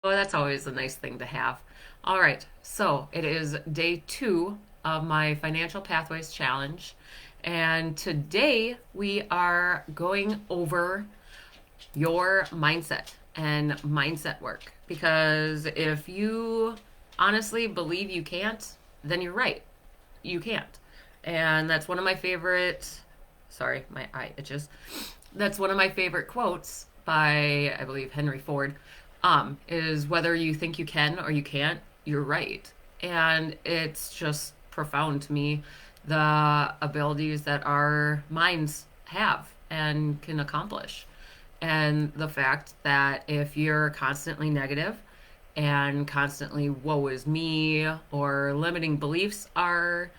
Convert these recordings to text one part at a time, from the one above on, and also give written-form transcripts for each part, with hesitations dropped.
Oh, that's always a nice thing to have. All right, so it is day 2 of my Financial Pathways Challenge. And today we are going over your mindset and mindset work. Because if you honestly believe you can't, then you're right. You can't. And that's one of my favorite, sorry, my eye itches. That's one of my favorite quotes by, I believe, Henry Ford, is whether you think you can or you can't, you're right. And it's just profound to me, the abilities that our minds have and can accomplish. And the fact that if you're constantly negative and constantly woe is me or limiting beliefs are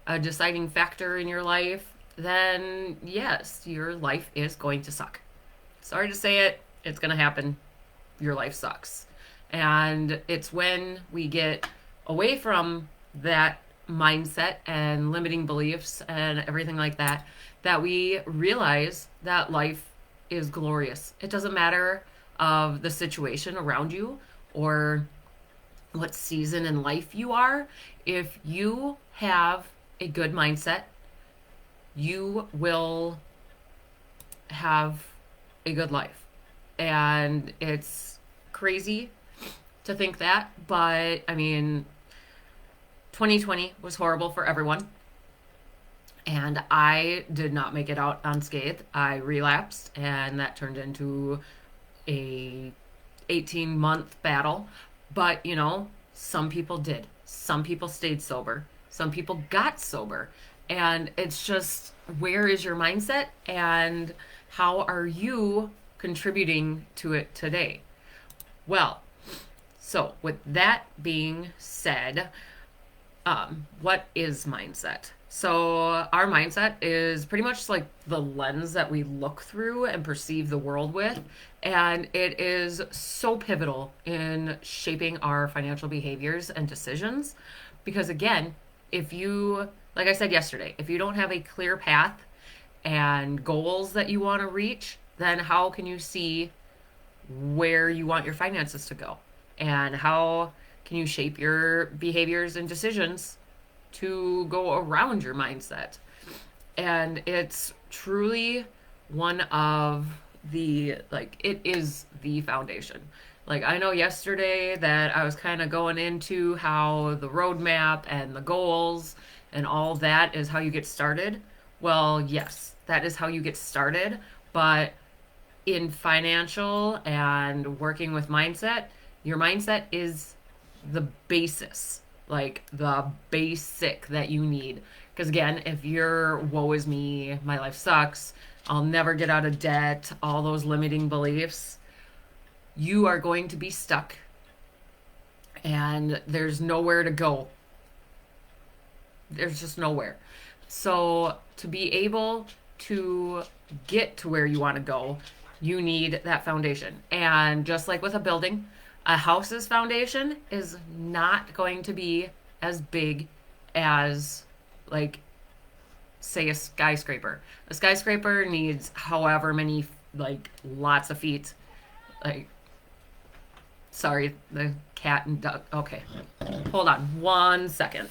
a deciding factor in your life, then yes, your life is going to suck. Sorry to say it, it's going to happen. Your life sucks. And it's when we get away from that mindset and limiting beliefs and everything like that that we realize that life is glorious. It doesn't matter of the situation around you or what season in life you are. If you have a good mindset, you will have a good life. And it's crazy to think that, but I mean, 2020 was horrible for everyone. And I did not make it out unscathed. I relapsed, and that turned into a 18-month battle. But, some people did. Some people stayed sober. Some people got sober. And it's just, where is your mindset and how are you contributing to it today? Well, so with that being said, what is mindset? So our mindset is pretty much like the lens that we look through and perceive the world with. And it is so pivotal in shaping our financial behaviors and decisions. Because again, if you, like I said yesterday, if you don't have a clear path and goals that you want to reach, then how can you see where you want your finances to go? And how can you shape your behaviors and decisions to go around your mindset? And it's truly one of it is the foundation. Like, I know yesterday that I was kind of going into how the roadmap and the goals and all that is how you get started. Well, yes, that is how you get started. But in financial and working with mindset, your mindset is the basis, like the basic that you need. Because again, if you're woe is me, my life sucks, I'll never get out of debt, all those limiting beliefs, you are going to be stuck and there's nowhere to go. There's just nowhere. So, to be able to get to where you want to go, you need that foundation. And just like with a building, a house's foundation is not going to be as big as, like, say, a skyscraper. A skyscraper needs however many, like, lots of feet. Like, sorry, the cat and duck. Okay, hold on 1 second.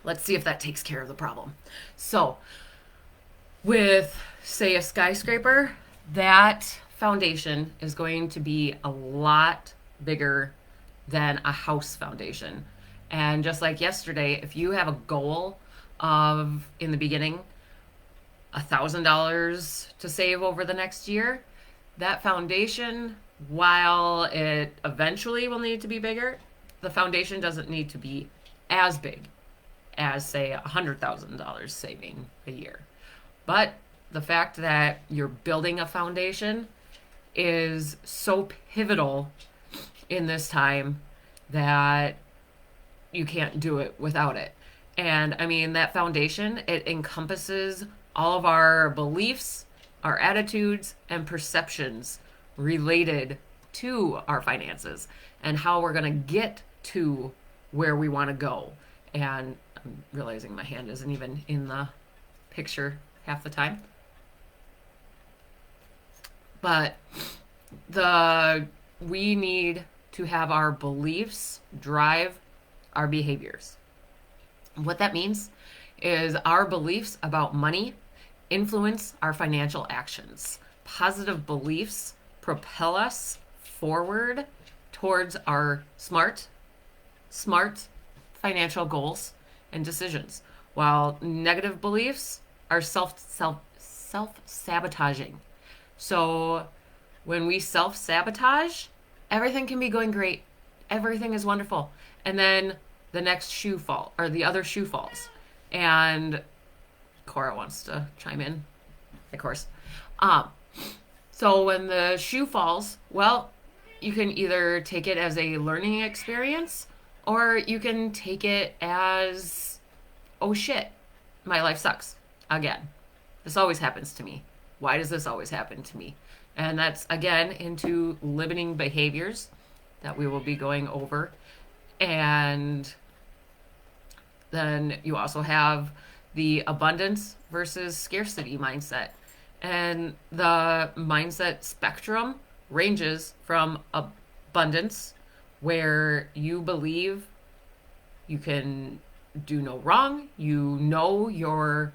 Let's see if that takes care of the problem. So, with, say, a skyscraper, that foundation is going to be a lot bigger than a house foundation. And just like yesterday, if you have a goal of, in the beginning, $1,000 to save over the next year, that foundation, while it eventually will need to be bigger, the foundation doesn't need to be as big as, say, $100,000 saving a year. But the fact that you're building a foundation is so pivotal in this time that you can't do it without it. And I mean, that foundation, it encompasses all of our beliefs, our attitudes, and perceptions related to our finances and how we're going to get to where we want to go. And I'm realizing my hand isn't even in the picture half the time. But we need to have our beliefs drive our behaviors. What that means is our beliefs about money influence our financial actions. Positive beliefs propel us forward towards our smart financial goals and decisions, while negative beliefs are self-sabotaging. So when we self-sabotage, everything can be going great. Everything is wonderful. And then the next shoe fall or the other shoe falls. And Cora wants to chime in, of course. So when the shoe falls, well, you can either take it as a learning experience or you can take it as, oh shit, my life sucks again. This always happens to me. Why does this always happen to me? And that's, again, into limiting behaviors that we will be going over. And then you also have the abundance versus scarcity mindset. And the mindset spectrum ranges from abundance, where you believe you can do no wrong, you know your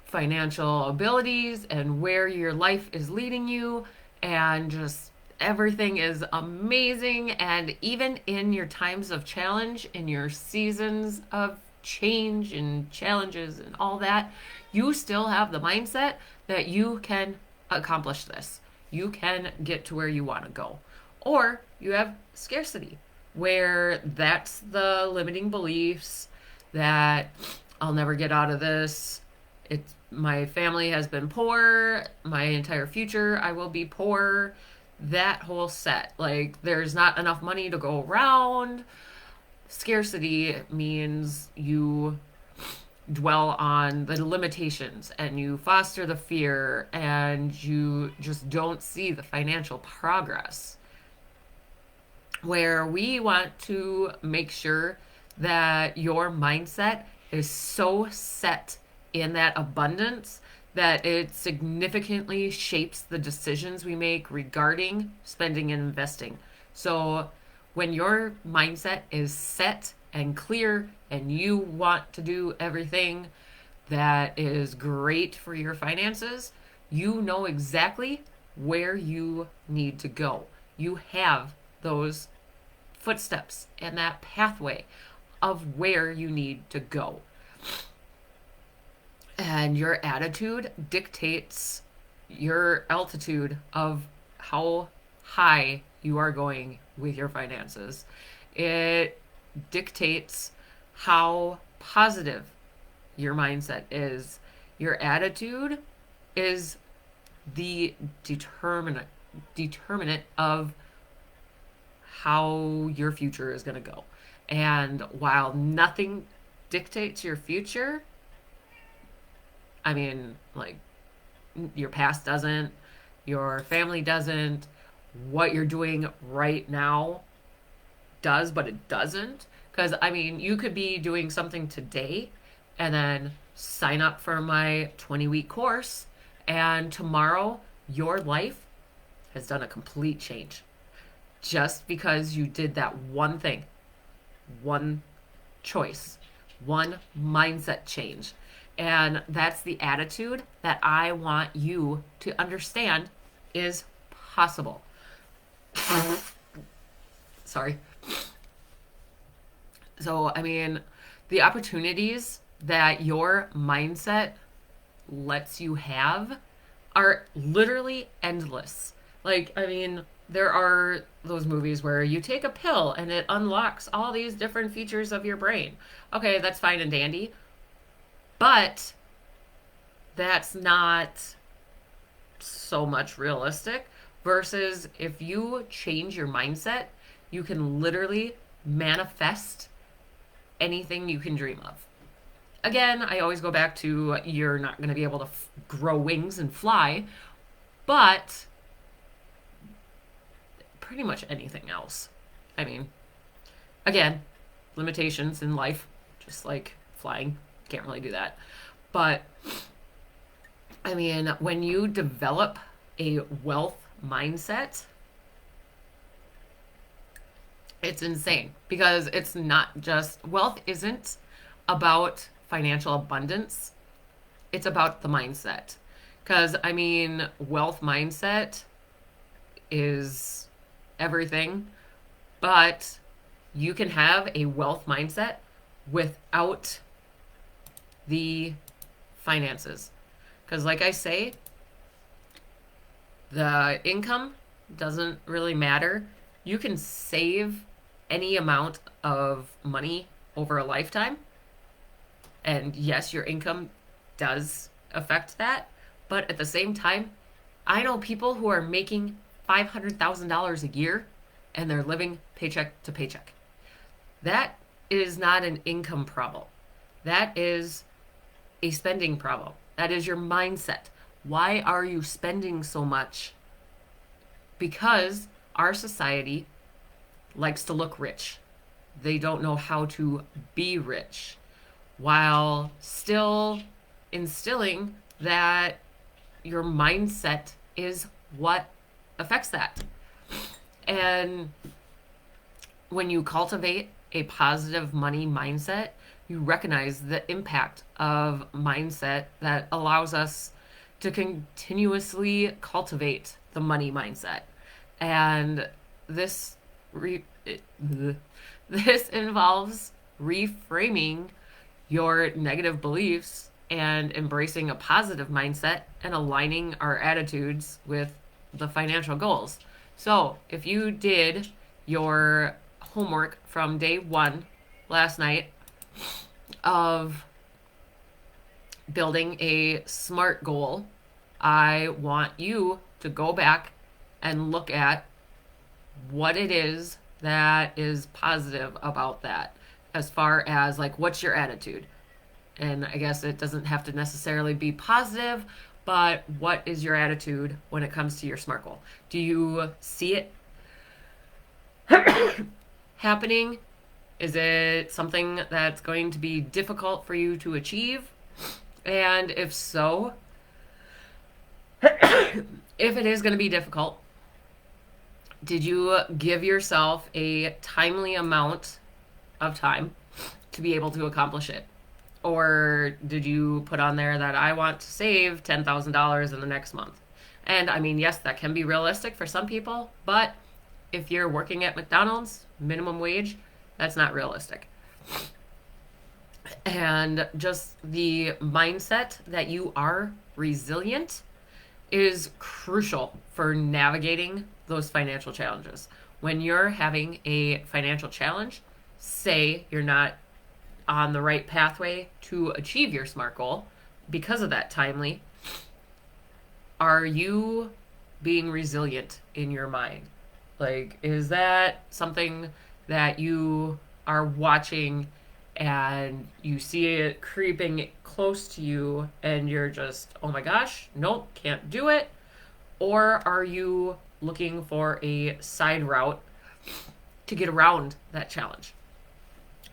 financial abilities and where your life is leading you, and just everything is amazing. And even in your times of challenge, in your seasons of change and challenges and all that, you still have the mindset that you can accomplish this. You can get to where you want to go. Or you have scarcity, where that's the limiting beliefs that I'll never get out of this. It's my family has been poor, my entire future I will be poor. That whole set. Like, there's not enough money to go around. Scarcity means you dwell on the limitations and you foster the fear and you just don't see the financial progress. Where we want to make sure that your mindset is so set in that abundance that it significantly shapes the decisions we make regarding spending and investing. So when your mindset is set and clear and you want to do everything that is great for your finances, you know exactly where you need to go. You have those footsteps and that pathway of where you need to go. And your attitude dictates your altitude of how high you are going with your finances. It dictates how positive your mindset is. Your attitude is the determinant of how your future is going to go. And while nothing dictates your future, I mean, like, your past doesn't, your family doesn't, what you're doing right now does, but it doesn't. Because, I mean, you could be doing something today and then sign up for my 20-week course, and tomorrow your life has done a complete change. Just because you did that one thing, one choice, one mindset change. And that's the attitude that I want you to understand is possible. Sorry. So, I mean, the opportunities that your mindset lets you have are literally endless. Like, I mean, there are those movies where you take a pill and it unlocks all these different features of your brain. Okay, that's fine and dandy. But that's not so much realistic. Versus if you change your mindset, you can literally manifest anything you can dream of. Again, I always go back to you're not going to be able to grow wings and fly, but pretty much anything else. I mean, again, limitations in life, just like flying. Can't really do that. But I mean, when you develop a wealth mindset, it's insane because it's not just wealth isn't about financial abundance. It's about the mindset. Because I mean, wealth mindset is everything, but you can have a wealth mindset without the finances. Because, like I say, the income doesn't really matter. You can save any amount of money over a lifetime. And yes, your income does affect that. But at the same time, I know people who are making $500,000 a year and they're living paycheck to paycheck. That is not an income problem. That is a spending problem. That is your mindset. Why are you spending so much? Because our society likes to look rich. They don't know how to be rich, while still instilling that your mindset is what affects that. And when you cultivate a positive money mindset, you recognize the impact of mindset that allows us to continuously cultivate the money mindset. And this this involves reframing your negative beliefs and embracing a positive mindset and aligning our attitudes with the financial goals. So, if you did your homework from day one last night of building a SMART goal, I want you to go back and look at what it is that is positive about that, as far as like what's your attitude. And I guess it doesn't have to necessarily be positive, but what is your attitude when it comes to your SMART goal? Do you see it happening? Is it something that's going to be difficult for you to achieve? And if so, if it is going to be difficult, did you give yourself a timely amount of time to be able to accomplish it? Or did you put on there that I want to save $10,000 in the next month? And I mean, yes, that can be realistic for some people, but if you're working at McDonald's, minimum wage, that's not realistic. And just the mindset that you are resilient is crucial for navigating those financial challenges. When you're having a financial challenge, say you're not on the right pathway to achieve your SMART goal because of that timely, are you being resilient in your mind? Like, is that something that you are watching and you see it creeping close to you and you're just, oh my gosh, nope, can't do it? Or are you looking for a side route to get around that challenge?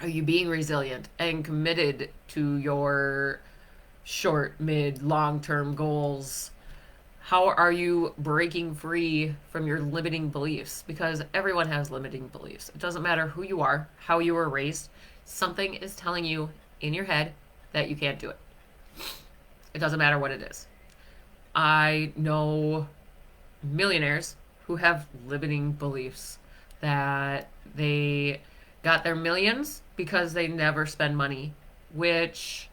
Are you being resilient and committed to your short, mid, long-term goals? How are you breaking free from your limiting beliefs? Because everyone has limiting beliefs. It doesn't matter who you are, how you were raised. Something is telling you in your head that you can't do it. It doesn't matter what it is. I know millionaires who have limiting beliefs that they got their millions because they never spend money, which,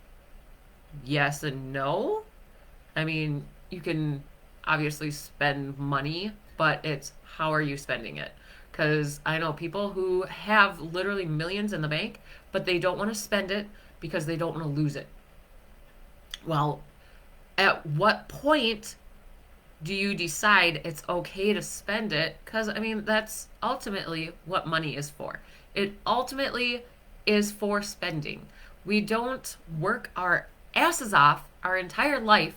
yes and no. I mean, you can obviously spend money, but it's how are you spending it? Because I know people who have literally millions in the bank, but they don't want to spend it because they don't want to lose it. Well, at what point do you decide it's okay to spend it? Because, I mean, that's ultimately what money is for. It ultimately is for spending. We don't work our asses off our entire life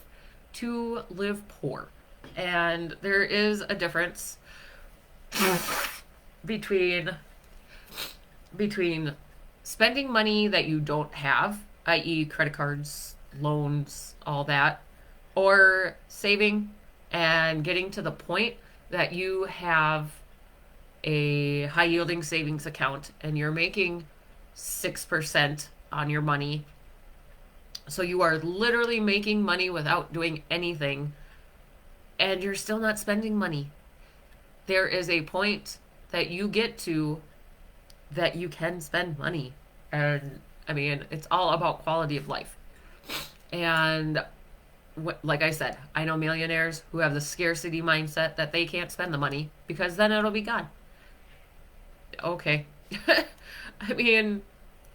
to live poor. And there is a difference between spending money that you don't have. i.e., credit cards, loans, all that, or saving and getting to the point that you have a high yielding savings account and you're making 6% on your money. So you are literally making money without doing anything, and you're still not spending money. There is a point that you get to that you can spend money. And I mean, it's all about quality of life. And like I said, I know millionaires who have the scarcity mindset that they can't spend the money because then it'll be gone. Okay. I mean,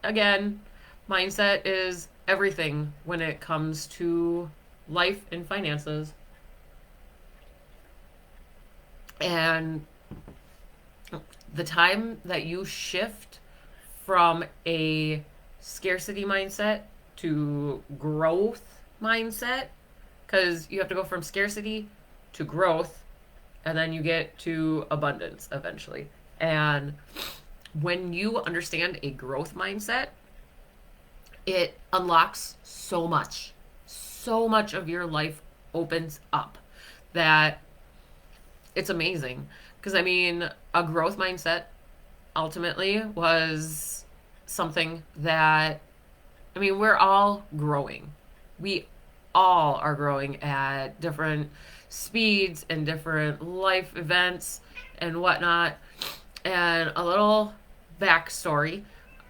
again, mindset is everything when it comes to life and finances. And the time that you shift from a scarcity mindset to growth mindset, because you have to go from scarcity to growth, and then you get to abundance eventually. And when you understand a growth mindset, it unlocks so much. So much of your life opens up that it's amazing. Because, I mean, a growth mindset ultimately was something that, I mean, we're all growing. We all are growing at different speeds and different life events and whatnot. And a little backstory.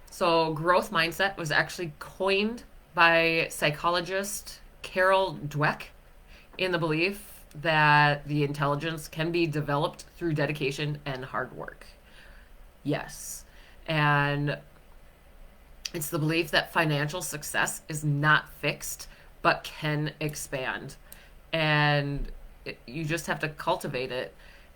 So, growth mindset was actually coined by psychologist Carol Dweck in the belief that the intelligence can be developed through dedication and hard work. Yes. And it's the belief that financial success is not fixed, but can expand. And you just have to cultivate it.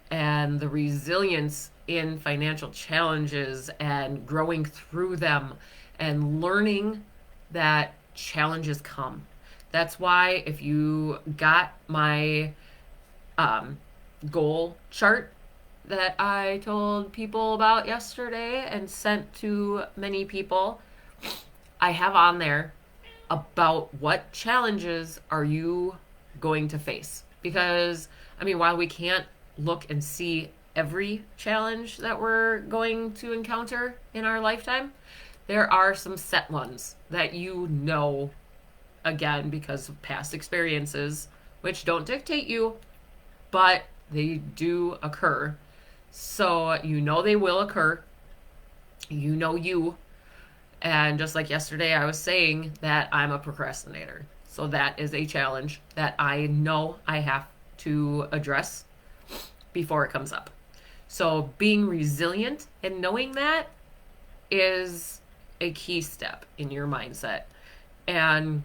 And the resilience in financial challenges and growing through them and learning that challenges come. That's why if you got my goal chart that I told people about yesterday and sent to many people, I have on there about what challenges are you going to face. Because, I mean, while we can't look and see every challenge that we're going to encounter in our lifetime, there are some set ones that you know, again, because of past experiences, which don't dictate you, but they do occur. So you know they will occur. You know you. And just like yesterday, I was saying that I'm a procrastinator. So that is a challenge that I know I have to address before it comes up. So being resilient and knowing that is a key step in your mindset. And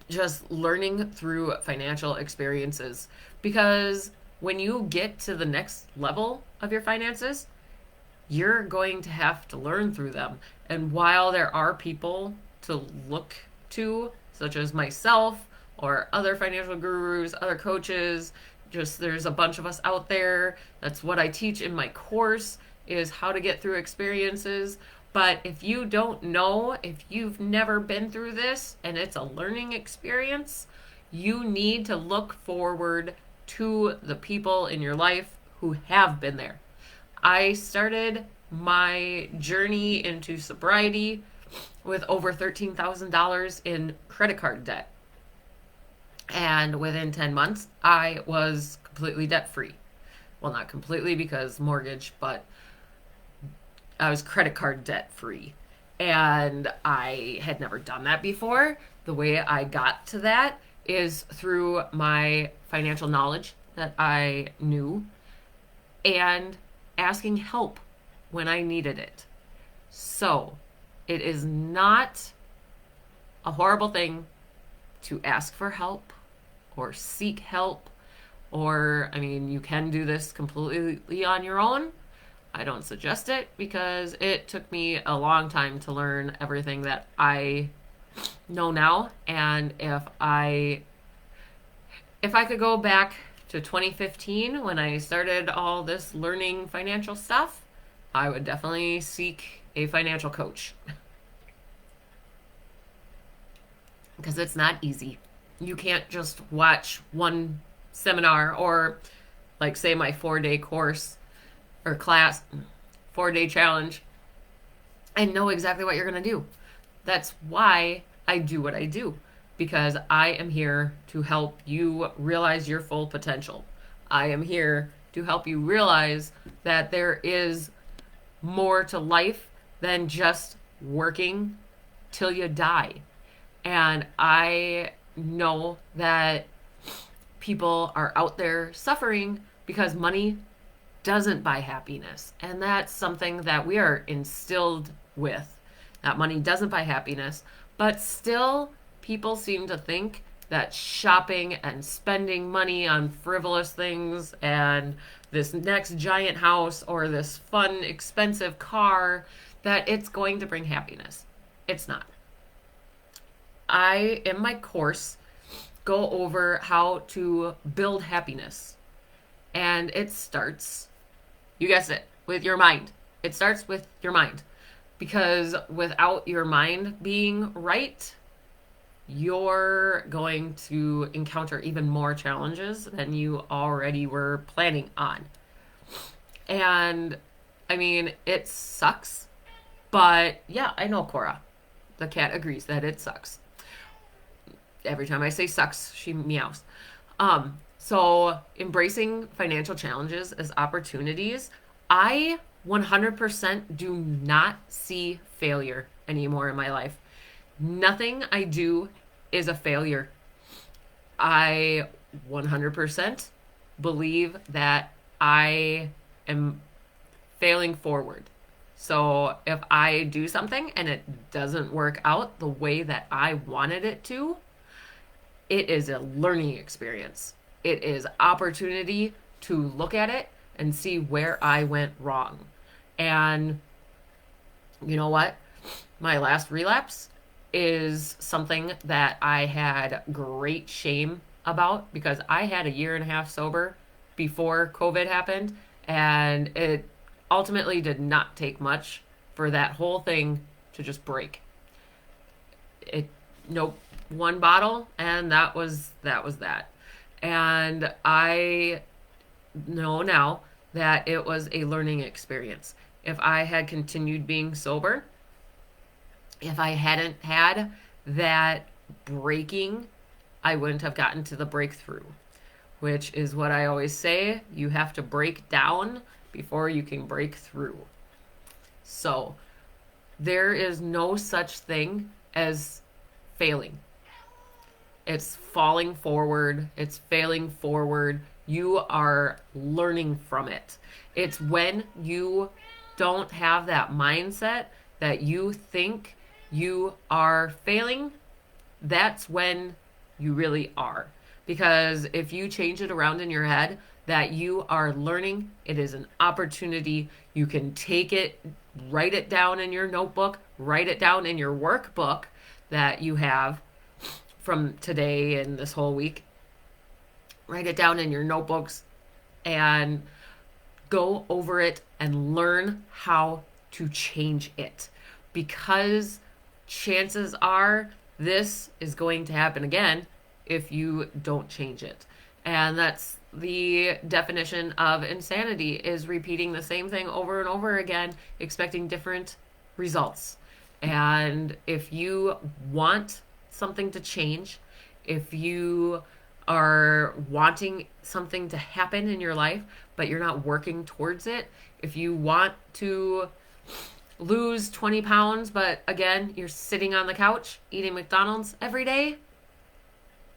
just learning through financial experiences, because when you get to the next level of your finances, you're going to have to learn through them. And while there are people to look to, such as myself or other financial gurus, other coaches, just there's a bunch of us out there. That's what I teach in my course, is how to get through experiences. But if you don't know, if you've never been through this and it's a learning experience, you need to look forward to the people in your life who have been there. I started my journey into sobriety with over $13,000 in credit card debt. And within 10 months, I was completely debt free. Well, not completely because mortgage, but I was credit card debt free. And I had never done that before. The way I got to that is through my financial knowledge that I knew and asking help when I needed it. So it is not a horrible thing to ask for help or seek help, or, I mean, you can do this completely on your own. I don't suggest it because it took me a long time to learn everything that I know now. And if I could go back to 2015 when I started all this learning financial stuff, I would definitely seek a financial coach. because it's not easy. You can't just watch one seminar or, like, say, my 4-day course or class, 4-day challenge, and know exactly what you're going to do. That's why I do what I do, because I am here to help you realize your full potential. I am here to help you realize that there is more to life than just working till you die. And I know that people are out there suffering because money doesn't buy happiness. And that's something that we are instilled with, that money doesn't buy happiness. But still, people seem to think that shopping and spending money on frivolous things and this next giant house or this fun, expensive car, that it's going to bring happiness. It's not. I, in my course, go over how to build happiness. And it starts, you guessed it, with your mind. It starts with your mind. Because without your mind being right, you're going to encounter even more challenges than you already were planning on. And I mean, it sucks. But yeah, I know Cora. The cat agrees that it sucks. Every time I say sucks, she meows. So embracing financial challenges as opportunities, I 100% do not see failure anymore in my life. Nothing I do is a failure. I 100% believe that I am failing forward. So if I do something and it doesn't work out the way that I wanted it to, it is a learning experience. It is opportunity to look at it and see where I went wrong. And you know what? My last relapse is something that I had great shame about, because I had a year and a half sober before COVID happened, and it ultimately did not take much for that whole thing to just break. Nope, one bottle, and that was that. And I know now that it was a learning experience. If I had continued being sober, if I hadn't had that breaking, I wouldn't have gotten to the breakthrough, which is what I always say. You have to break down before you can break through. So there is no such thing as failing. It's falling forward. It's failing forward. You are learning from it. It's when you don't have that mindset that you think you are failing, that's when you really are. Because if you change it around in your head that you are learning, it is an opportunity. You can take it, write it down in your notebook, write it down in your workbook that you have from today and this whole week. Write it down in your notebooks and go over it and learn how to change it. Because chances are this is going to happen again if you don't change it. And that's the definition of insanity, is repeating the same thing over and over again, expecting different results. And if you want something to change, if you are wanting something to happen in your life, but you're not working towards it, if you want to lose 20 pounds, but again, you're sitting on the couch eating McDonald's every day,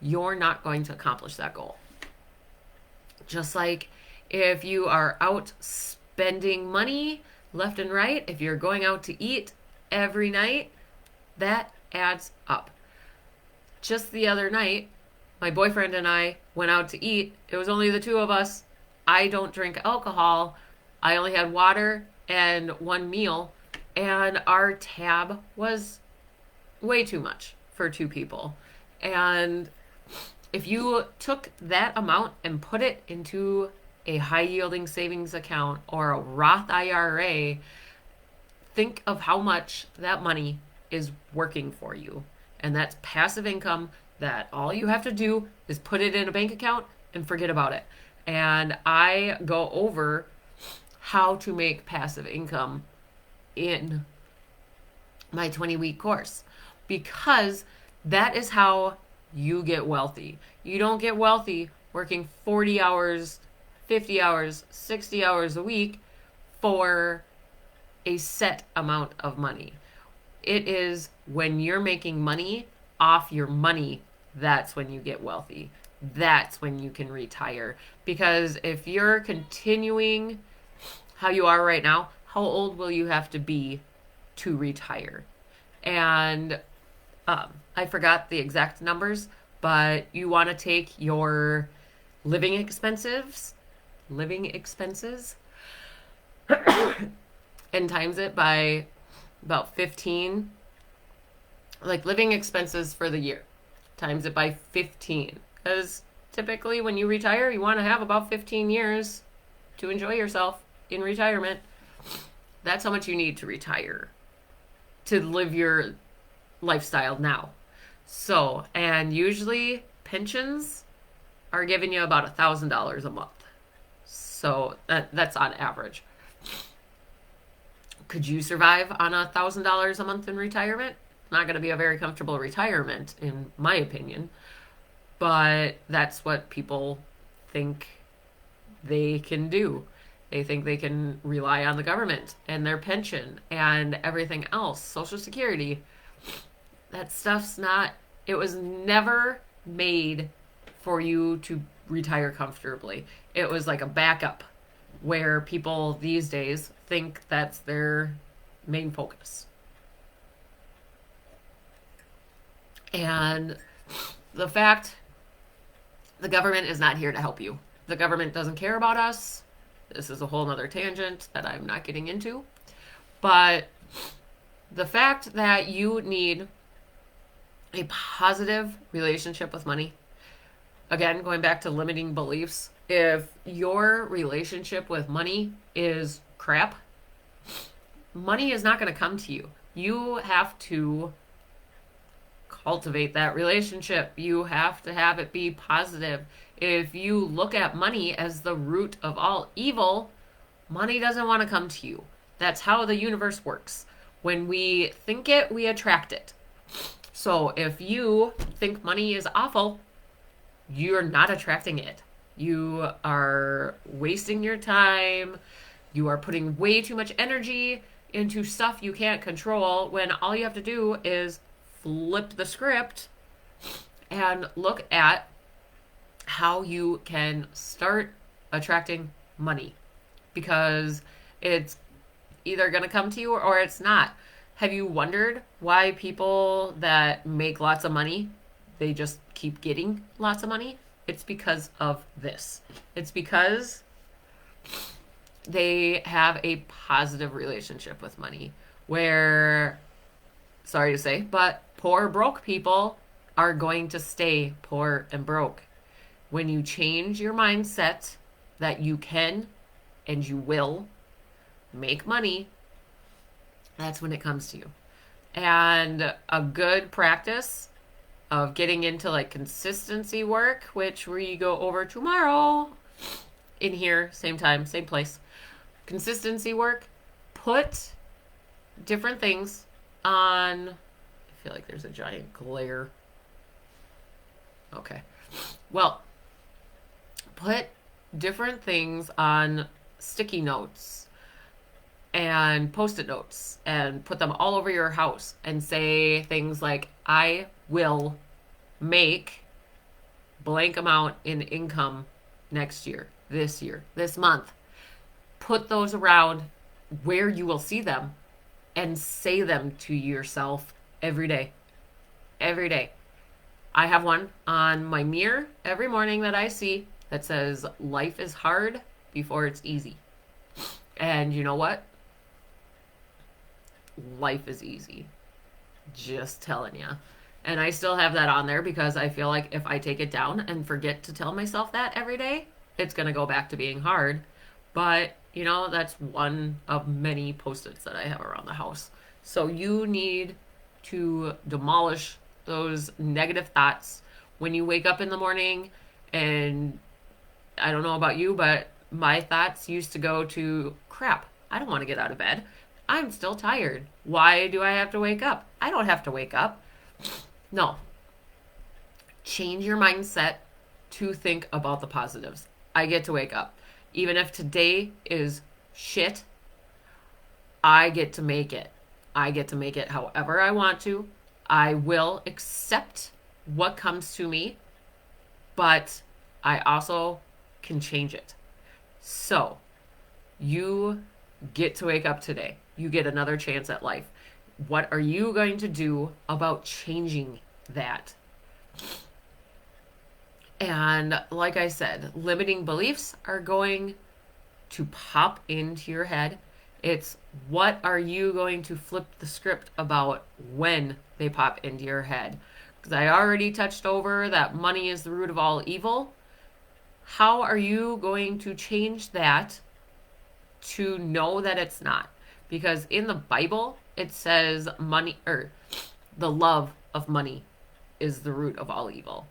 you're not going to accomplish that goal. Just like if you are out spending money left and right, if you're going out to eat every night, that adds up. Just the other night, my boyfriend and I went out to eat. It was only the two of us. I don't drink alcohol. I only had water and one meal, and our tab was way too much for two people. And if you took that amount and put it into a high yielding savings account or a Roth IRA, think of how much that money is working for you And that's passive income that all you have to do is put it in a bank account and forget about it. And I go over how to make passive income in my 20-week course, because that is how you get wealthy. You don't get wealthy working 40 hours, 50 hours, 60 hours a week for a set amount of money. It is when you're making money off your money, that's when you get wealthy. That's when you can retire. Because if you're continuing how you are right now, how old will you have to be to retire? And I forgot the exact numbers, but you want to take your living expenses and times it by about 15, like living expenses for the year, times it by 15. Because typically when you retire, you want to have about 15 years to enjoy yourself in retirement. That's how much you need to retire to live your lifestyle now. So, and usually pensions are giving you about $1,000 a month. So that's on average. Could you survive on $1,000 a month in retirement? Not going to be a very comfortable retirement, in my opinion. But that's what people think they can do. They think they can rely on the government and their pension and everything else, Social Security. That stuff's not, it was never made for you to retire comfortably. It was like a backup where people these days think that's their main focus. And the fact, the government is not here to help you. The government doesn't care about us. This is a whole nother tangent that I'm not getting into. But the fact that you need a positive relationship with money, again, going back to limiting beliefs, if your relationship with money is crap, money is not going to come to you. You have to cultivate that relationship. You have to have it be positive. If you look at money as the root of all evil, money doesn't want to come to you. That's how the universe works. When we think it, we attract it. So if you think money is awful, you're not attracting it. You are wasting your time. You are putting way too much energy into stuff you can't control, when all you have to do is flip the script and look at how you can start attracting money, because it's either going to come to you or it's not. Have you wondered why people that make lots of money, they just keep getting lots of money? It's because of this. It's because they have a positive relationship with money, where, sorry to say, but poor broke people are going to stay poor and broke. When you change your mindset that you can and you will make money, that's when it comes to you. And a good practice of getting into like consistency work, which we go over tomorrow in here, same time, same place. Consistency work, put different things on. I feel like there's a giant glare. Okay. Well, put different things on sticky notes and post-it notes and put them all over your house and say things like, I will make blank amount in income next year, this month. Put those around where you will see them and say them to yourself every day. Every day. I have one on my mirror every morning that I see that says, life is hard before it's easy. And you know what? Life is easy. Just telling you. And I still have that on there because I feel like if I take it down and forget to tell myself that every day, it's going to go back to being hard. But, you know, that's one of many post-its that I have around the house. So you need to demolish those negative thoughts when you wake up in the morning. And I don't know about you, but my thoughts used to go to, crap, I don't want to get out of bed. I'm still tired. Why do I have to wake up? I don't have to wake up. No. Change your mindset to think about the positives. I get to wake up. Even if today is shit, I get to make it. I get to make it however I want to. I will accept what comes to me, but I also can change it. So, you get to wake up today. You get another chance at life. What are you going to do about changing that? And like I said, limiting beliefs are going to pop into your head. It's what are you going to flip the script about when they pop into your head? Because I already touched over that money is the root of all evil. How are you going to change that to know that it's not? Because in the Bible, it says money, or the love of money is the root of all evil.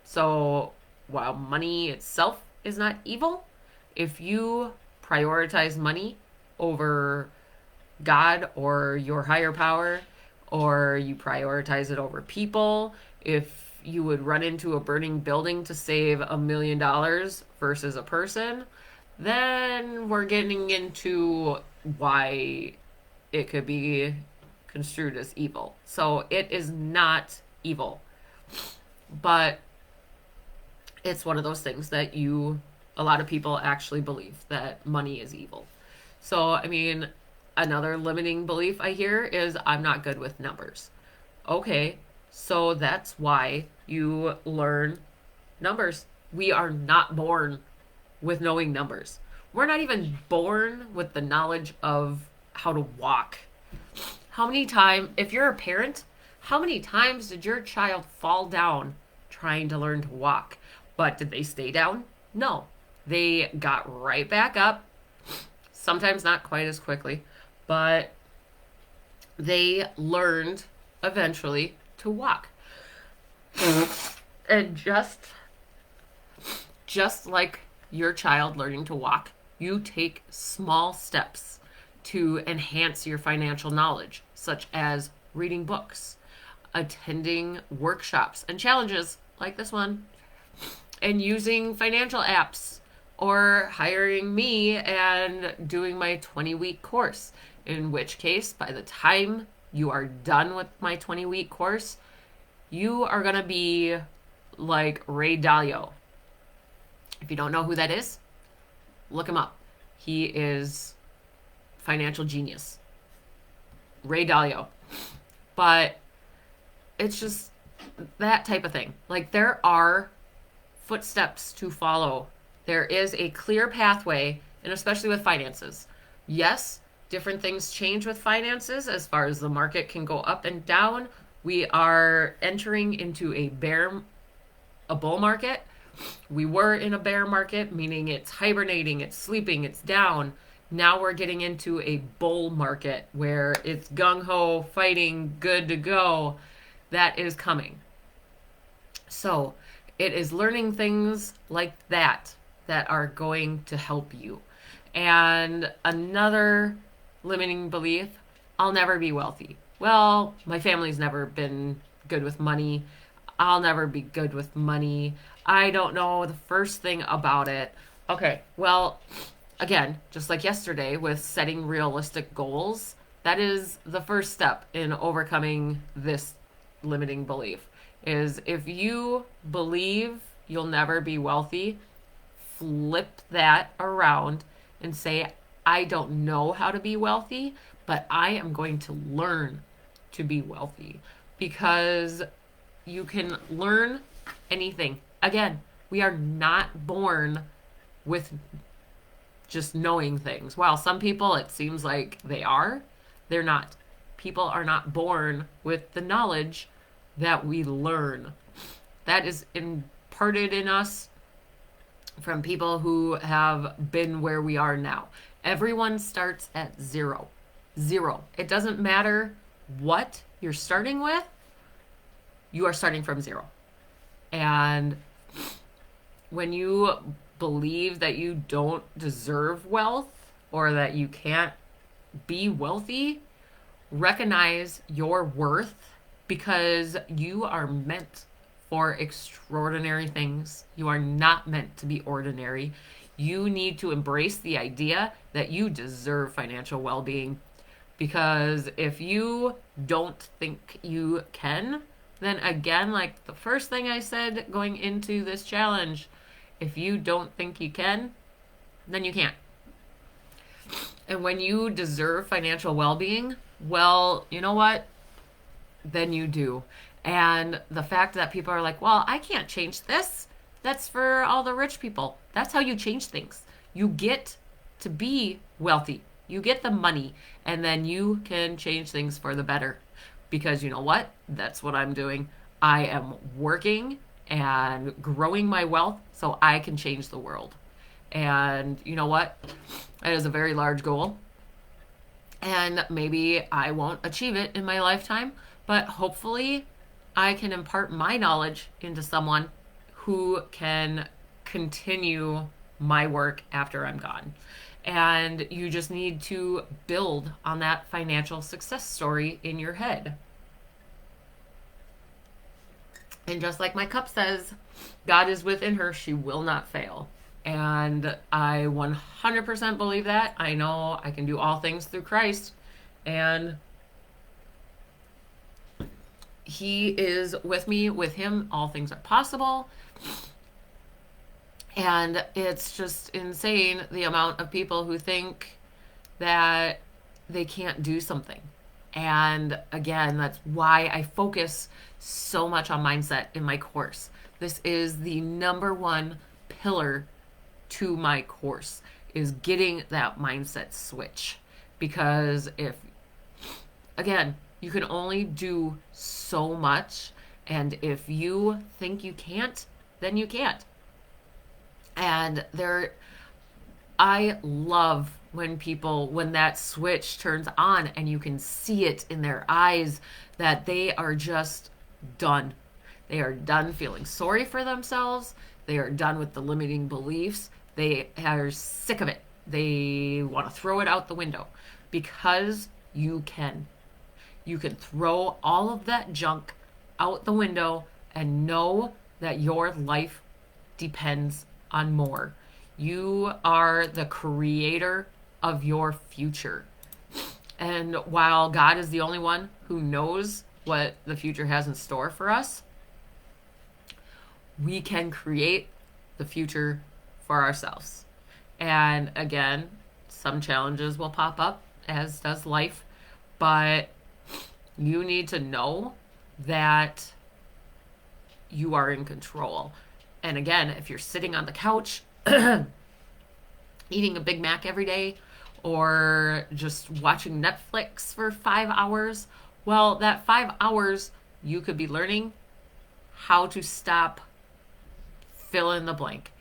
So while money itself is not evil, if you prioritize money over God or your higher power, or you prioritize it over people, if you would run into a burning building to save $1 million versus a person, then we're getting into why it could be construed as evil. So it is not evil, but it's one of those things that a lot of people actually believe that money is evil. So, I mean, another limiting belief I hear is I'm not good with numbers. Okay, so that's why you learn numbers. We are not born with knowing numbers. We're not even born with the knowledge of how to walk. How many times, if you're a parent, how many times did your child fall down trying to learn to walk? But did they stay down? No. They got right back up. Sometimes not quite as quickly, but they learned eventually to walk. And just like your child learning to walk, you take small steps to enhance your financial knowledge, such as reading books, attending workshops and challenges like this one, and using financial apps, or hiring me and doing my 20-week course. In which case, by the time you are done with my 20-week course, you are going to be like Ray Dalio. If you don't know who that is, look him up. He is financial genius. Ray Dalio. But it's just that type of thing. Like, there are footsteps to follow. There is a clear pathway, and especially with finances. Yes, different things change with finances as far as the market can go up and down. We are entering into a bull market. We were in a bear market, meaning it's hibernating, it's sleeping, it's down. Now we're getting into a bull market where it's gung-ho, fighting, good to go. That is coming. So it is learning things like that are going to help you. And another limiting belief, I'll never be wealthy. Well, my family's never been good with money. I'll never be good with money. I don't know the first thing about it. Okay, well, again, just like yesterday with setting realistic goals, that is the first step in overcoming this limiting belief. Is if you believe you'll never be wealthy, flip that around and say, I don't know how to be wealthy, but I am going to learn to be wealthy. Because you can learn anything. Again, we are not born with just knowing things. While some people, it seems like they are, they're not. People are not born with the knowledge that we learn. That is imparted in us from people who have been where we are now. Everyone starts at zero. Zero. It doesn't matter what you're starting with. you are starting from zero. And when you believe that you don't deserve wealth or that you can't be wealthy, recognize your worth, because you are meant for extraordinary things. You are not meant to be ordinary. You need to embrace the idea that you deserve financial well being. Because if you don't think you can, then again, like the first thing I said going into this challenge, if you don't think you can, then you can't. And when you deserve financial well being, well, you know what? Then you do. And the fact that people are like, well, I can't change this, that's for all the rich people. That's how you change things. You get to be wealthy, you get the money, and then you can change things for the better. Because you know what? That's what I'm doing. I am working and growing my wealth so I can change the world. And you know what? That is a very large goal. And maybe I won't achieve it in my lifetime, but hopefully I can impart my knowledge into someone who can continue my work after I'm gone. And you just need to build on that financial success story in your head. And just like my cup says, God is within her, she will not fail. And I 100% believe that. I know I can do all things through Christ. And He is with me. With Him, all things are possible. And it's just insane the amount of people who think that they can't do something. And again, that's why I focus so much on mindset in my course. This is the number one pillar to my course, is getting that mindset switch. Because if, again, you can only do so much, and if you think you can't, then you can't. And I love when that switch turns on and you can see it in their eyes that they are just done. They are done feeling sorry for themselves. They are done with the limiting beliefs. They are sick of it. They want to throw it out the window, because you can. You can throw all of that junk out the window and know that your life depends on more. You are the creator of your future. And while God is the only one who knows what the future has in store for us, we can create the future for ourselves. And again, some challenges will pop up, as does life, but you need to know that you are in control. And again, if you're sitting on the couch eating a Big Mac every day, or just watching Netflix for 5 hours, well, that 5 hours you could be learning how to stop, fill in the blank.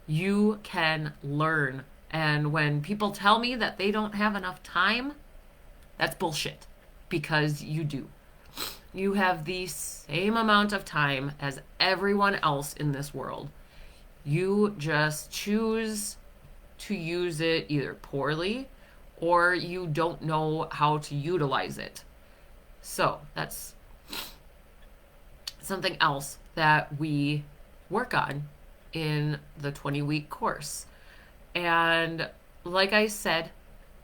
You can learn. And when people tell me that they don't have enough time, that's bullshit, because you do. You have the same amount of time as everyone else in this world. You just choose to use it either poorly or you don't know how to utilize it. So that's something else that we work on in the 20-week course. And like I said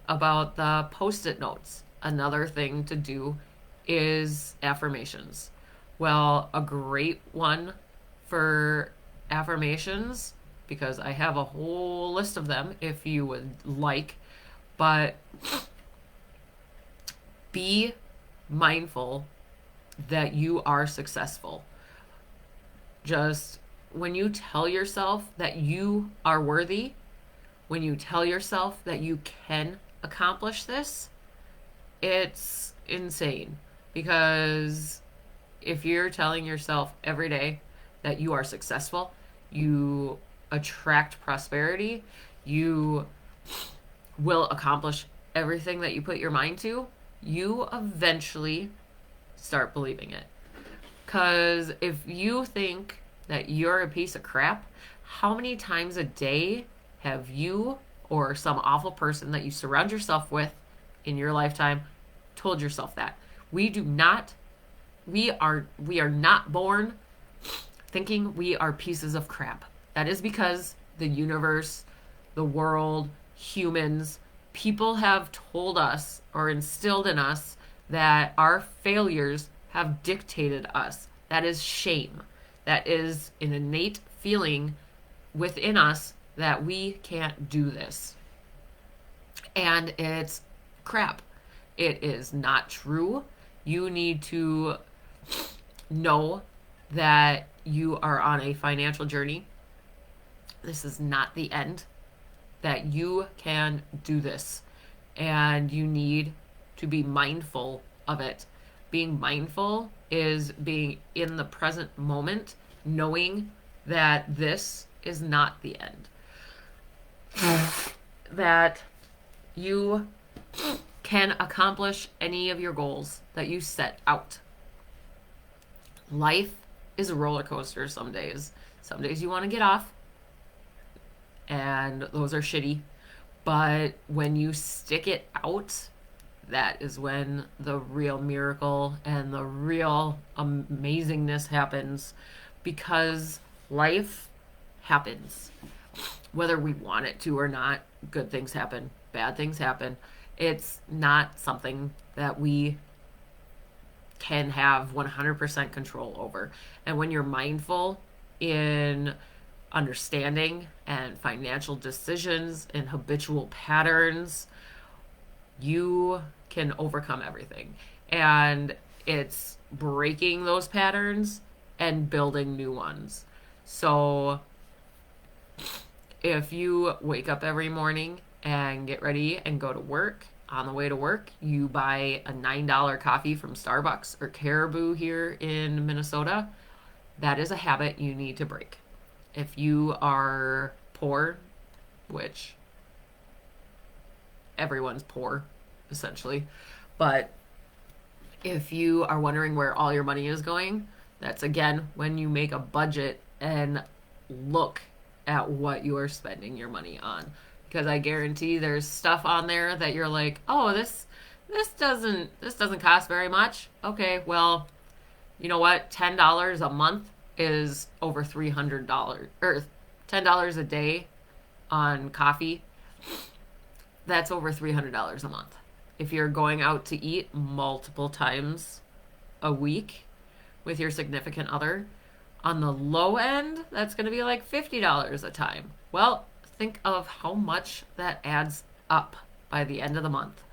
about the post-it notes, another thing to do is affirmations. Well, a great one for affirmations, because I have a whole list of them if you would like, but be mindful that you are successful. Just when you tell yourself that you are worthy, when you tell yourself that you can accomplish this, it's insane. Because if you're telling yourself every day that you are successful, you attract prosperity, you will accomplish everything that you put your mind to, you eventually start believing it. Because if you think that you're a piece of crap, how many times a day have you or some awful person that you surround yourself with in your lifetime told yourself that? We do not, we are not born thinking we are pieces of crap. That is because the universe, the world, humans, people have told us or instilled in us that our failures have dictated us. That is shame. That is an innate feeling within us that we can't do this. And it's crap. It is not true. You need to know that you are on a financial journey. This is not the end. That you can do this. And you need to be mindful of it. Being mindful is being in the present moment, knowing that this is not the end. That you can accomplish any of your goals that you set out. Life is a roller coaster some days. Some days you want to get off, and those are shitty. But when you stick it out, that is when the real miracle and the real amazingness happens, because life happens. Whether we want it to or not, good things happen, bad things happen. It's not something that we can have 100% control over. And when you're mindful in understanding and financial decisions and habitual patterns, you can overcome everything. And it's breaking those patterns and building new ones. So if you wake up every morning and get ready and go to work, on the way to work, you buy a $9 coffee from Starbucks or Caribou here in Minnesota, that is a habit you need to break. If you are poor, which everyone's poor, essentially, but if you are wondering where all your money is going, that's again when you make a budget and look at what you are spending your money on. Because I guarantee there's stuff on there that you're like, oh, this doesn't cost very much. Okay, well, you know what? $10 a month is over $300, or $10 a day on coffee. That's over $300 a month. If you're going out to eat multiple times a week with your significant other, on the low end, that's going to be like $50 a time. Well, think of how much that adds up by the end of the month.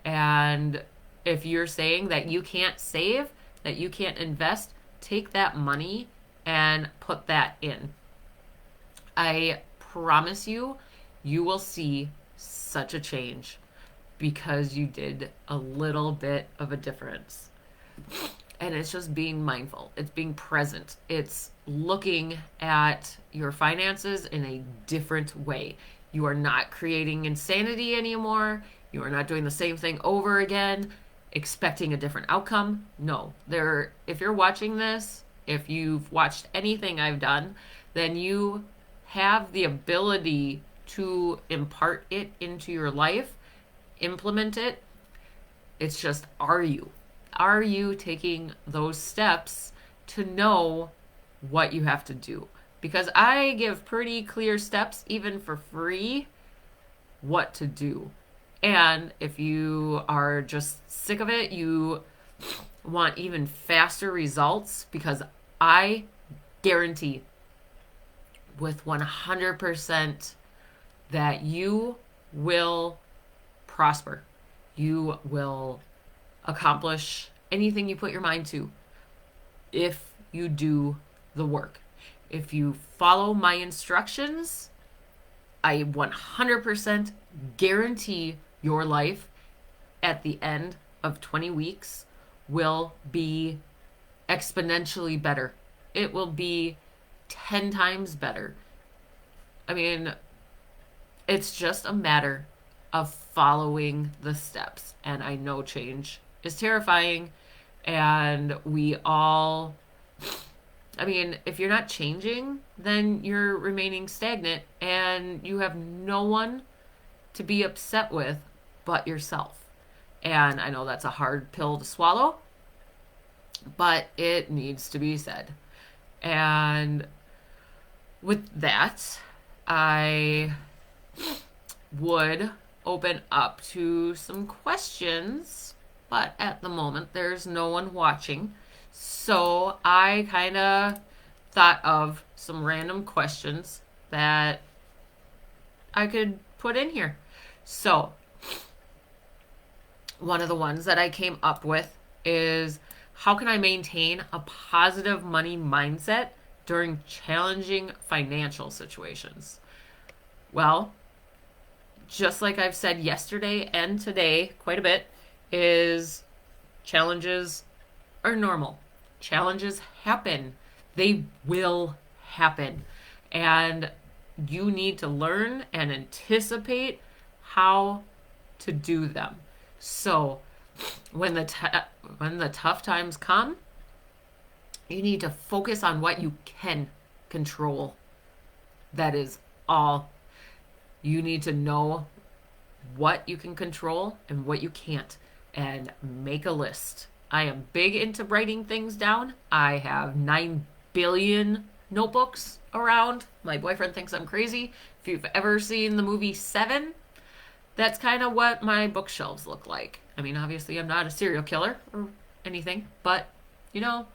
And if you're saying that you can't save, that you can't invest, take that money and put that in. I promise you, you will see such a change because you did a little bit of a difference. And it's just being mindful. It's being present. It's looking at your finances in a different way. You are not creating insanity anymore. You are not doing the same thing over again, expecting a different outcome. No. If you're watching this, if you've watched anything I've done, then you have the ability to impart it into your life, implement it. It's just, are you? Are you taking those steps to know what you have to do? Because I give pretty clear steps, even for free, what to do. And if you are just sick of it, you want even faster results, because I guarantee with 100% that you will prosper. You will accomplish anything you put your mind to if you do the work. If you follow my instructions, I 100% guarantee your life at the end of 20 weeks will be exponentially better. It will be 10 times better. I mean, it's just a matter of following the steps. And I know change is terrifying, and we all I mean, if you're not changing, then you're remaining stagnant and you have no one to be upset with but yourself. And I know that's a hard pill to swallow, but it needs to be said. And with that, I would open up to some questions, but at the moment there's no one watching. So I kind of thought of some random questions that I could put in here. So one of the ones that I came up with is, how can I maintain a positive money mindset during challenging financial situations? Well, just like I've said yesterday and today quite a bit, is challenges are normal. Challenges happen. They will happen. And you need to learn and anticipate how to do them. So when the tough times come, you need to focus on what you can control. That is all. You need to know what you can control and what you can't, and make a list. I am big into writing things down. I have 9 billion notebooks around. My boyfriend thinks I'm crazy. If you've ever seen the movie Seven, that's kind of what my bookshelves look like. I mean, obviously, I'm not a serial killer or anything, but, you know.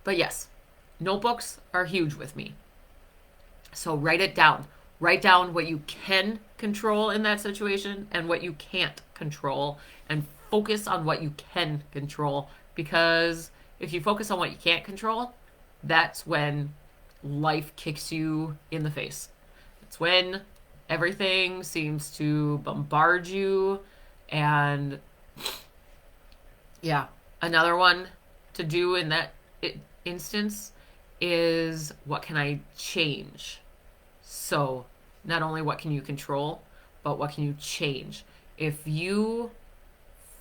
But yes, notebooks are huge with me. So write it down. Write down what you can control in that situation and what you can't control, and focus on what you can control. Because if you focus on what you can't control, that's when life kicks you in the face. It's when everything seems to bombard you. And yeah, another one to do in that instance is, what can I change? So not only what can you control, but what can you change? If you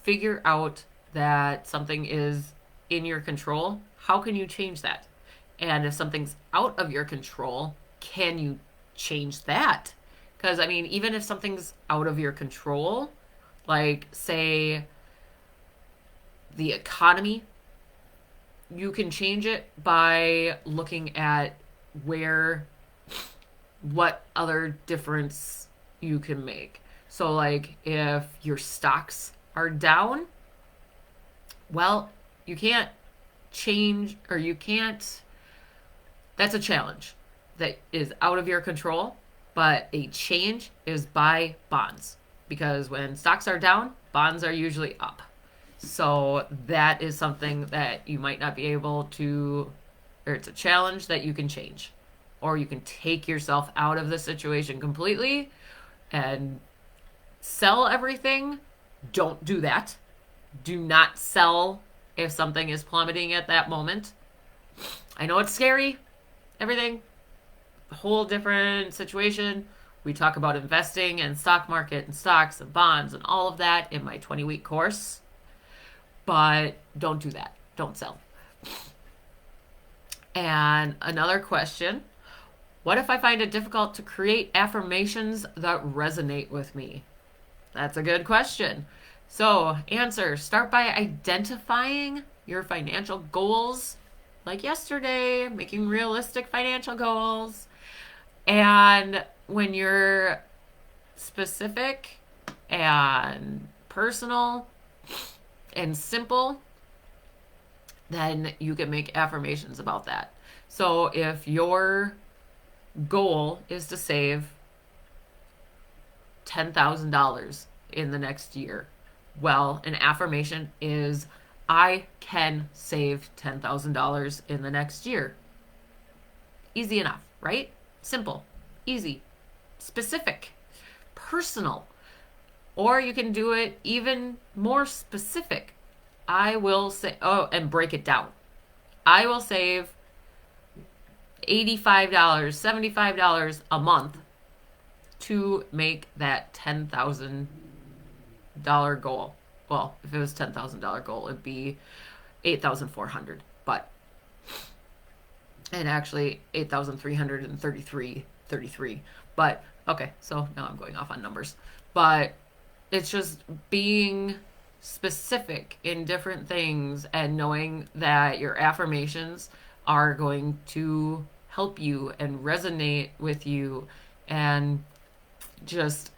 figure out that something is in your control, how can you change that? And if something's out of your control, can you change that? Because, I mean, even if something's out of your control, like, say, the economy, you can change it by looking at what other difference you can make. So, like, if your stocks are down, well, you can't change, or you can't, that's a challenge that is out of your control. But a change is buy bonds, because when stocks are down, bonds are usually up. So that is something that you might not be able to, or it's a challenge that you can change. Or you can take yourself out of the situation completely and sell everything. Don't do that. Do not sell if something is plummeting at that moment. I know it's scary, everything, a whole different situation. We talk about investing and stock market and stocks and bonds and all of that in my 20-week course. But don't do that. Don't sell. And another question, what if I find it difficult to create affirmations that resonate with me? That's a good question. So, answer, start by identifying your financial goals, like yesterday, making realistic financial goals. And when you're specific and personal and simple, then you can make affirmations about that. So if your goal is to save $10,000 in the next year, well, an affirmation is, I can save $10,000 in the next year. Easy enough, right? Simple, easy, specific, personal. Or you can do it even more specific. I will say, and break it down. I will save $85, $75 a month to make that $10,000 goal. well, if it was $10,000 goal, it'd be 8,400. But and actually 8,333. But okay, so now I'm going off on numbers. But it's just being specific in different things and knowing that your affirmations are going to help you and resonate with you. And just,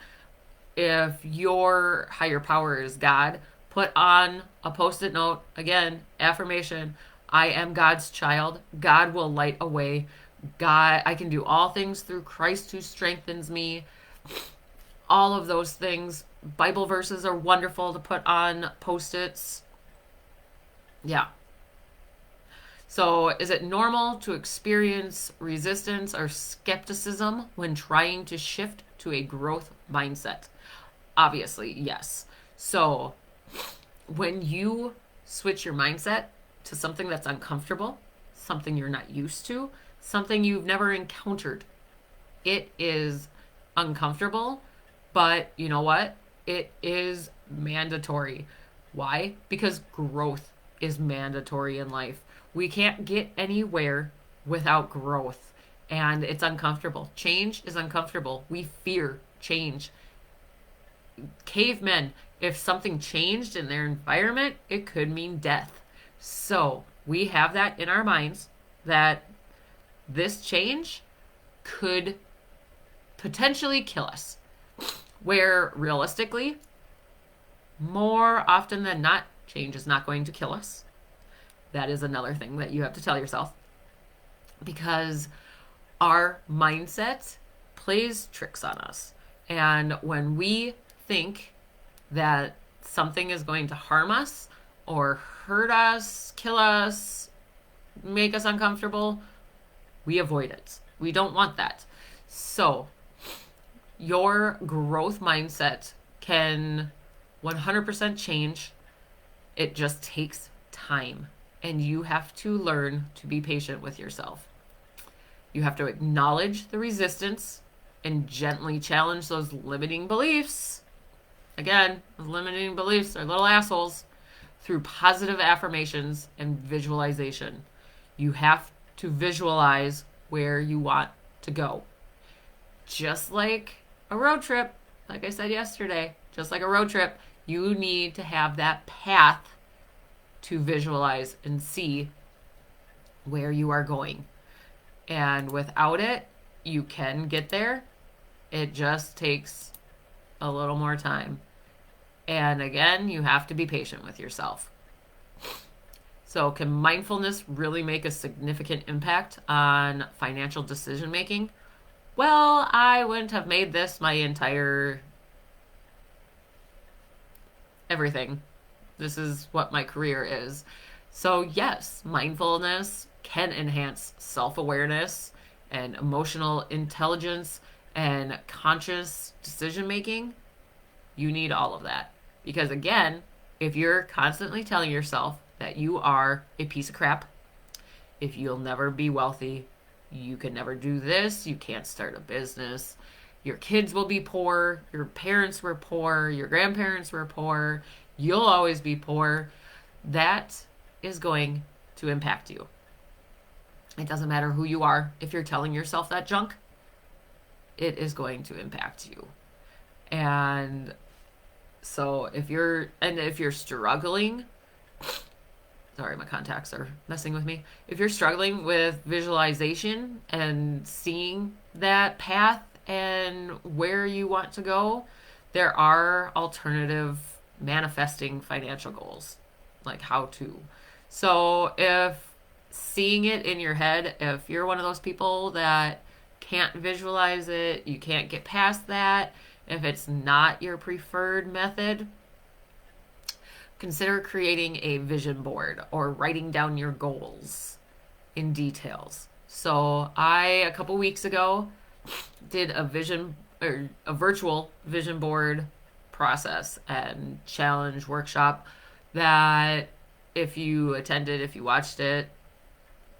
if your higher power is God, put on a post-it note, again, affirmation: I am God's child. God will light a way. God, I can do all things through Christ who strengthens me. All of those things. Bible verses are wonderful to put on post-its. Yeah. So, is it normal to experience resistance or skepticism when trying to shift to a growth mindset? Obviously, yes. So, when you switch your mindset to something that's uncomfortable, something you're not used to, something you've never encountered, it is uncomfortable, but you know what? It is mandatory. Why? Because growth is mandatory in life. We can't get anywhere without growth, and it's uncomfortable. Change is uncomfortable. We fear change. Cavemen, if something changed in their environment, it could mean death. So we have that in our minds, that this change could potentially kill us. Where realistically, more often than not, change is not going to kill us. That is another thing that you have to tell yourself, because our mindset plays tricks on us. And when we think that something is going to harm us or hurt us, kill us, make us uncomfortable, we avoid it. We don't want that. So your growth mindset can 100% change. It just takes time, and you have to learn to be patient with yourself. You have to acknowledge the resistance and gently challenge those limiting beliefs. Again, limiting beliefs are little assholes. Through positive affirmations and visualization. You have to visualize where you want to go. Just like a road trip, like I said yesterday, just like a road trip, you need to have that path to visualize and see where you are going. And without it, you can get there. It just takes a little more time. And again, you have to be patient with yourself. So, can mindfulness really make a significant impact on financial decision making? Well, I wouldn't have made this my entire everything. This is what my career is. So, yes, mindfulness can enhance self-awareness and emotional intelligence and conscious decision making. You need all of that. Because again, if you're constantly telling yourself that you are a piece of crap, if you'll never be wealthy, you can never do this, you can't start a business, your kids will be poor, your parents were poor, your grandparents were poor, you'll always be poor, that is going to impact you. It doesn't matter who you are. If you're telling yourself that junk, it is going to impact you. And so if you're struggling, sorry, my contacts are messing with me. If you're struggling with visualization and seeing that path and where you want to go, there are alternative manifesting financial goals, like how to. So if seeing it in your head, if you're one of those people that can't visualize it, you can't get past that, if it's not your preferred method, consider creating a vision board or writing down your goals in details. So a couple weeks ago, did a virtual vision board process and challenge workshop that if you attended, if you watched it,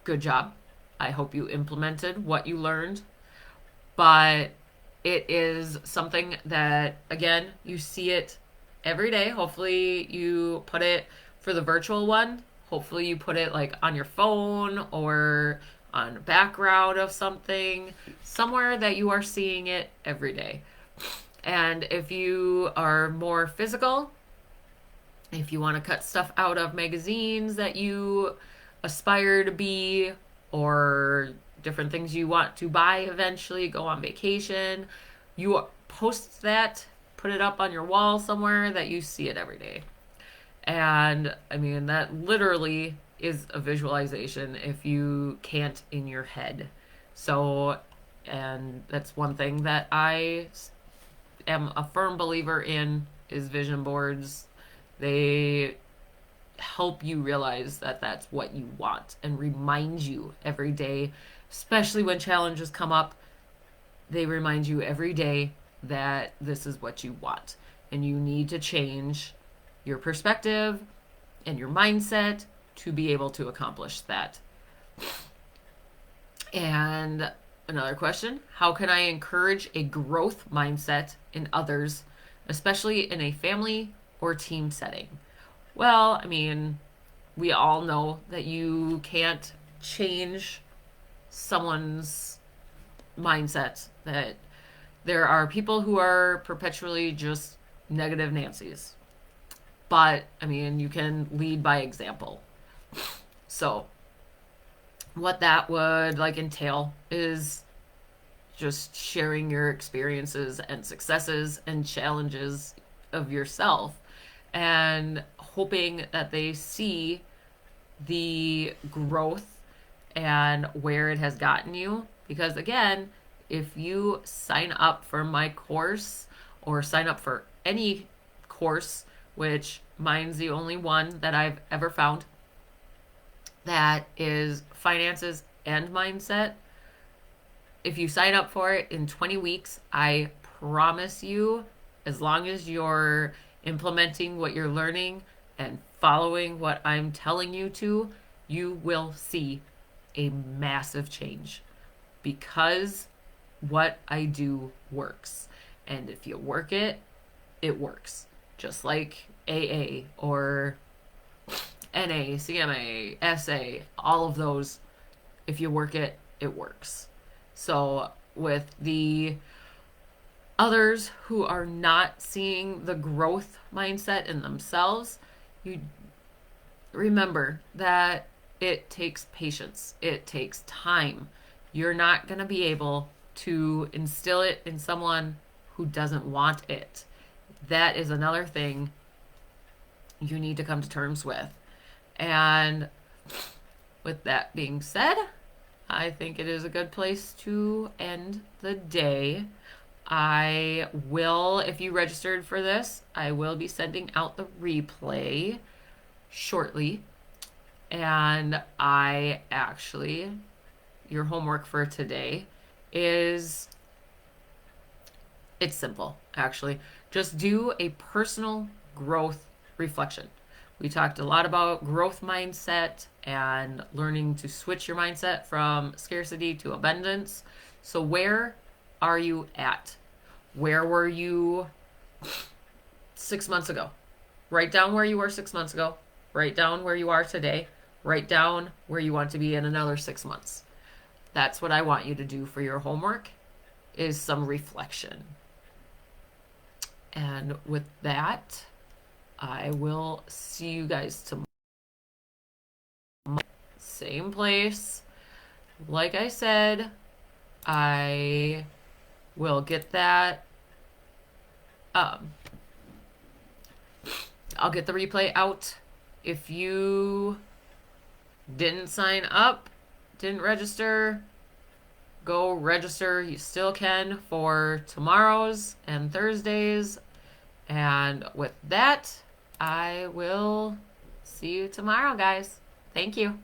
good job. I hope you implemented what you learned. But it is something that, again, you see it every day. Hopefully, you put it for the virtual one. Hopefully, you put it like on your phone or on a background of something, somewhere that you are seeing it every day. And if you are more physical, if you want to cut stuff out of magazines that you aspire to be, or different things you want to buy eventually, go on vacation, you post that, put it up on your wall somewhere that you see it every day. And I mean, that literally is a visualization if you can't in your head. So, and that's one thing that I am a firm believer in is vision boards. They help you realize that that's what you want and remind you every day, especially when challenges come up. They remind you every day that this is what you want and you need to change your perspective and your mindset to be able to accomplish that. And another question, how can I encourage a growth mindset in others, especially in a family or team setting? Well, I mean, we all know that you can't change someone's mindset, that there are people who are perpetually just negative Nancy's. But, I mean, you can lead by example. So, what that would like entail is just sharing your experiences and successes and challenges of yourself and hoping that they see the growth and where it has gotten you. Because again, if you sign up for my course or sign up for any course, which mine's the only one that I've ever found that is finances and mindset, if you sign up for it in 20 weeks, I promise you, as long as you're implementing what you're learning and following what I'm telling you to, you will see a massive change because what I do works. And if you work it, it works. Just like AA or NA, CMA, SA, all of those, if you work it, it works. So with the others who are not seeing the growth mindset in themselves, you remember that it takes patience. It takes time. You're not going to be able to instill it in someone who doesn't want it. That is another thing you need to come to terms with. And with that being said, I think it is a good place to end the day. I will, if you registered for this, I will be sending out the replay shortly. And your homework for today is, it's simple, actually. Just do a personal growth reflection. We talked a lot about growth mindset and learning to switch your mindset from scarcity to abundance. So where are you at? Where were you 6 months ago? Write down where you were 6 months ago. Write down where you are today. Write down where you want to be in another 6 months. That's what I want you to do for your homework, is some reflection. And with that, I will see you guys tomorrow. Same place. Like I said, I will get that. I'll get the replay out. If you didn't sign up, didn't register, go register. You still can for tomorrow's and Thursdays. And with that, I will see you tomorrow, guys. Thank you.